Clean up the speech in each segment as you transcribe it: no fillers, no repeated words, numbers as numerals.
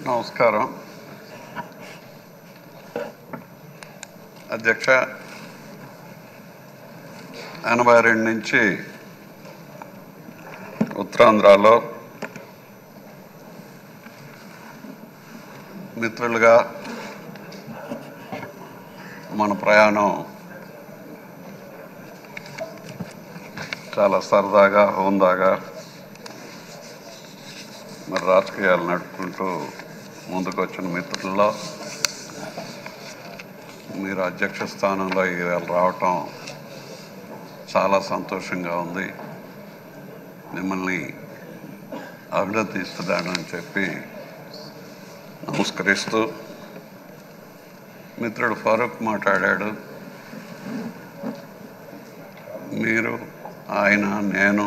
నమస్కారం అధ్యక్ష. 82 నుంచి ఉత్తరాంధ్రలో మిత్రులుగా మన ప్రయాణం చాలా సరదాగా హోందాగా మరి రాజకీయాలు నడుపుకుంటూ ముందుకు వచ్చిన మిత్రుల్లో మీరు అధ్యక్ష స్థానంలో ఈవేళ రావటం చాలా సంతోషంగా ఉంది. మిమ్మల్ని అభినందిస్తున్నానని చెప్పి నమస్కరిస్తూ, మిత్రుడు ఫారూక్ మాట్లాడాడు. మీరు, ఆయన, నేను,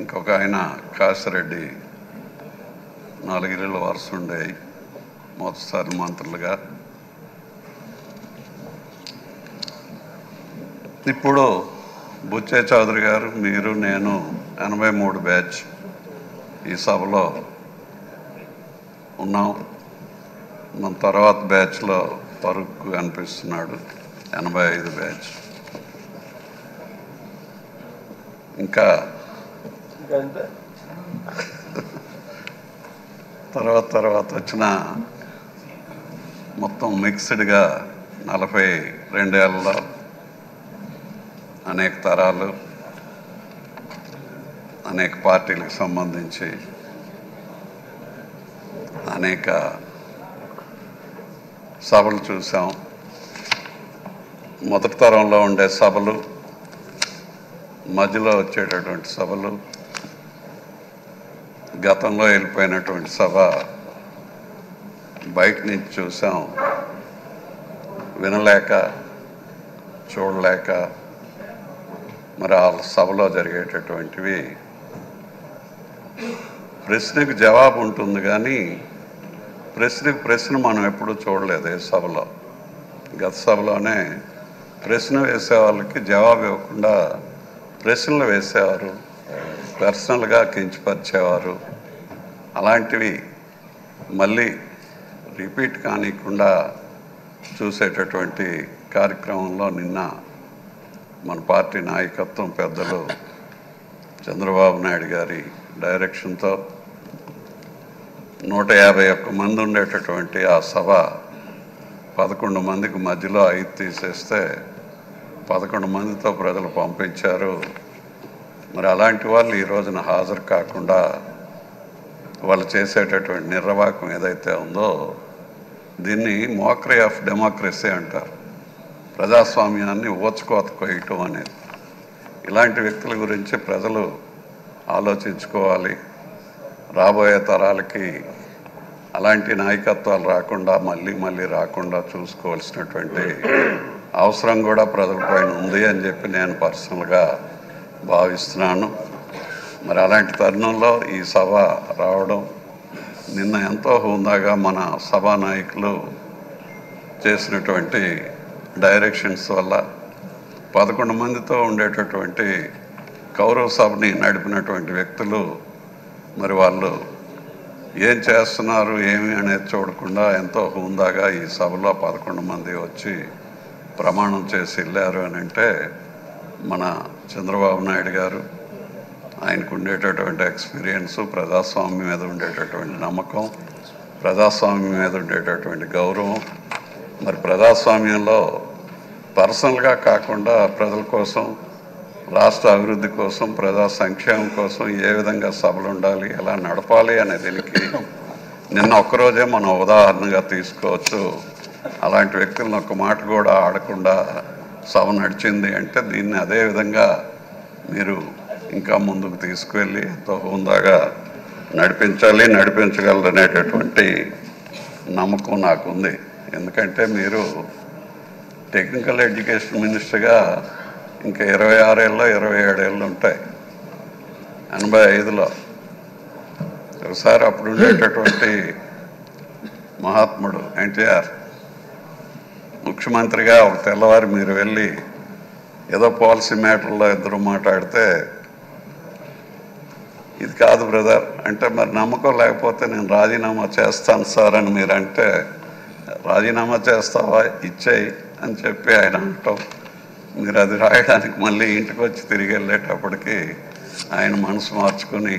ఇంకొక ఆయన కాసిరెడ్డి 4 ఇళ్ళు వరుస ఉండేవి మొదటిసారి మంత్రులుగా. ఇప్పుడు బుచ్చే చౌదరి గారు, మీరు, నేను 83 బ్యాచ్ ఈ సభలో ఉన్నాం. మన తర్వాత బ్యాచ్లో ఫరూక్ అనిపిస్తున్నాడు, 85 బ్యాచ్. ఇంకా తర్వాత వచ్చిన మొత్తం మిక్స్డ్గా 42 ఏళ్ళలో అనేక తరాలు, అనేక పార్టీలకు సంబంధించి అనేక సభలు చూసాం. మొదటి తరంలో ఉండే సభలు, మధ్యలో వచ్చేటటువంటి సభలు, గతంలో వెళ్ళిపోయినటువంటి సభ బయట నుంచి చూసాం. వినలేక, చూడలేక మరి ఆ సభలో జరిగేటటువంటివి ప్రశ్నకు జవాబు ఉంటుంది, కానీ ప్రశ్న మనం ఎప్పుడూ చూడలేదు ఏ సభలో. గత సభలోనే ప్రశ్న వేసే వాళ్ళకి జవాబు ఇవ్వకుండా ప్రశ్నలు వేసేవారు, పర్సనల్గా కించపరిచేవారు. అలాంటివి మళ్ళీ రిపీట్ కానికుండా చూసేటటువంటి కార్యక్రమంలో నిన్న మన పార్టీ నాయకత్వం పెద్దలు చంద్రబాబు నాయుడు గారి డైరెక్షన్తో 151 మంది ఉండేటటువంటి ఆ సభ 11 మందికి మధ్యలో 5 తీసేస్తే 11 మందితో ప్రజలు పంపించారు. మరి అలాంటి వాళ్ళు ఈ రోజున హాజరు కాకుండా వాళ్ళు చేసేటటువంటి నిర్వాహకం ఏదైతే ఉందో దీన్ని మోక్రీ ఆఫ్ డెమోక్రసీ అంటారు. ప్రజాస్వామ్యాన్ని ఊచకోత కొయ్యటం అనేది. ఇలాంటి వ్యక్తుల గురించి ప్రజలు ఆలోచించుకోవాలి. రాబోయే తరాలకి అలాంటి నాయకత్వాలు రాకుండా మళ్ళీ రాకుండా చూసుకోవాల్సినటువంటి అవసరం కూడా ప్రజలపైన ఉంది అని చెప్పి నేను పర్సనల్గా భావిస్తున్నాను. మరి అలాంటి తరుణంలో ఈ సభ రావడం, నిన్న ఎంతో హుందాగా మన సభా నాయకులు చేసినటువంటి డైరెక్షన్స్ వల్ల 11 మందితో ఉండేటటువంటి కౌరవ సభని నడిపినటువంటి వ్యక్తులు మరి వాళ్ళు ఏం చేస్తున్నారు ఏమి అనేది చూడకుండా ఎంతో హుందాగా ఈ సభలో 11 మంది వచ్చి ప్రమాణం చేసి వెళ్ళారు అని అంటే మన చంద్రబాబు నాయుడు గారు, ఆయనకు ఉండేటటువంటి ఎక్స్పీరియన్సు, ప్రజాస్వామ్యం మీద ఉండేటటువంటి నమ్మకం, ప్రజాస్వామ్యం మీద ఉండేటటువంటి గౌరవం, మరి ప్రజాస్వామ్యంలో పర్సనల్గా కాకుండా ప్రజల కోసం, రాష్ట్ర అభివృద్ధి కోసం, ప్రజా సంక్షేమం కోసం ఏ విధంగా సభలు ఉండాలి, ఎలా నడపాలి అనే దీనికి నిన్న ఒక్కరోజే మనం ఉదాహరణగా తీసుకోవచ్చు. అలాంటి వ్యక్తులను ఒక మాట కూడా ఆడకుండా సభ నడిచింది అంటే దీన్ని అదే విధంగా మీరు ఇంకా ముందుకు తీసుకువెళ్ళి ఎంతో హుందాగా నడిపించాలి, నడిపించగలరు అనేటటువంటి నమ్మకం నాకుంది. ఎందుకంటే మీరు టెక్నికల్ ఎడ్యుకేషన్ మినిస్టర్గా ఇంకా 26 ఏళ్ళు 27 ఏళ్ళు ఉంటాయి. 85లో ఒకసారి అప్పుడు ఉండేటటువంటి మహాత్ముడు ఎన్టీఆర్ ముఖ్యమంత్రిగా ఒక తెల్లవారి మీరు వెళ్ళి ఏదో పాలసీ మ్యాటర్లో ఇద్దరు మాట్లాడితే ఇది కాదు బ్రదర్ అంటే, మరి నమ్మకం లేకపోతే నేను రాజీనామా చేస్తాను సార్ అని మీరంటే, రాజీనామా చేస్తావా ఇచ్చేయి అని చెప్పి ఆయన అంటాం. మీరు అది రాయడానికి మళ్ళీ ఇంటికి వచ్చి తిరిగి వెళ్ళేటప్పటికి ఆయన మనసు మార్చుకొని,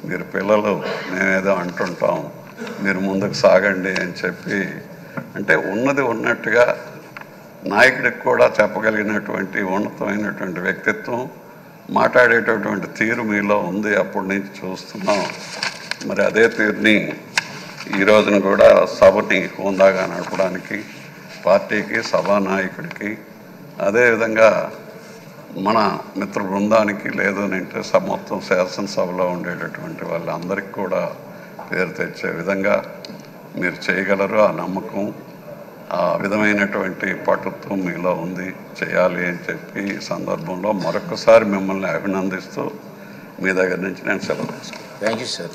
మీరు పిల్లలు మేమేదో అంటుంటాం, మీరు ముందుకు సాగండి అని చెప్పి, అంటే ఉన్నది ఉన్నట్టుగా నాయకుడికి కూడా చెప్పగలిగినటువంటి ఉన్నతమైనటువంటి వ్యక్తిత్వం, మాట్లాడేటటువంటి తీరు మీలో ఉంది. అప్పటి నుంచి చూస్తున్నాం. మరి అదే తీరుని ఈ రోజున కూడా సభని హోందాగా నడపడానికి పార్టీకి, సభానాయకుడికి, అదేవిధంగా మన మిత్ర బృందానికి, లేదనంటే మొత్తం శాసనసభలో ఉండేటటువంటి వాళ్ళందరికీ కూడా పేరు తెచ్చే విధంగా మీరు చేయగలరు. ఆ నమ్మకం, ఆ విధమైనటువంటి పటుత్వం మీలో ఉంది, చేయాలి అని చెప్పి ఈ సందర్భంలో మరొకసారి మిమ్మల్ని అభినందిస్తూ మీ దగ్గర నుంచి నేను సెలవు తీసుకుంటాను. Thank you sir.